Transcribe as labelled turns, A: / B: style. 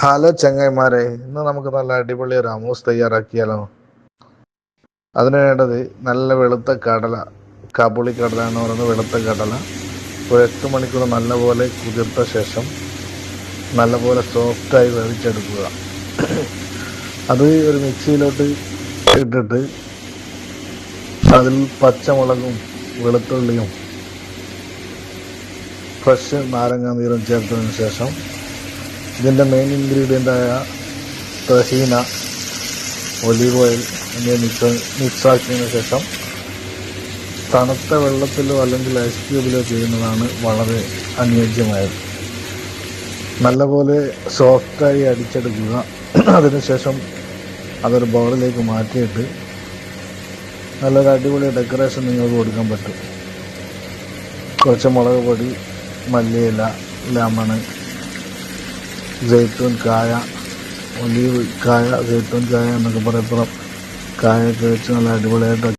A: Hello ചങ്ങായിമാരെ, ഇന്ന് നമുക്ക് നല്ല അടിപൊളി ഒരു അമൂസ് തയ്യാറാക്കിയാലോ. അതിന് വേണ്ടത് നല്ല വെളുത്ത കടല, കാബൂളി കടല എന്ന് പറയുന്നത് വെളുത്ത കടല. ഒരു 8 മണിക്കൂർ നല്ലപോലെ കുതിർത്ത ശേഷം നല്ലപോലെ സോഫ്റ്റായി വേവിച്ചെടുക്കുക. അത് ഒരു മിക്സിയിലോട്ട് ഇട്ടിട്ട് അതിൽ പച്ചമുളകും വെളുത്തുള്ളിയും ഫ്രഷ് നാരങ്ങ നീരും ചേർത്തതിന് ശേഷം ഇതിൻ്റെ മെയിൻ ഇൻഗ്രീഡിയൻ്റായ തഹീന, ഒലീവ് ഓയിൽ എന്നിവ മിക്സാക്കിയതിന് ശേഷം തണുത്ത വെള്ളത്തിലോ അല്ലെങ്കിൽ ഐസ് ക്യൂബിലോ ചെയ്യുന്നതാണ് വളരെ അനുയോജ്യമായത്. നല്ലപോലെ സോഫ്റ്റായി അടിച്ചെടുക്കുക. അതിനുശേഷം അതൊരു ബൗളിലേക്ക് മാറ്റിയിട്ട് നല്ലൊരു അടിപൊളി ഡെക്കറേഷൻ നിങ്ങൾക്ക് കൊടുക്കാൻ പറ്റും. കുറച്ച് മുളക് പൊടി, മല്ലിയില, ലെമണ്, ജൈത്തൂൻ കായ, ഒലീവ് കായ, ജൈത്തൂൻ കായ എന്നൊക്കെ പറയപ്പെടും. കായൊക്കെ വെച്ച് നല്ല അടിപൊളിയായിട്ട്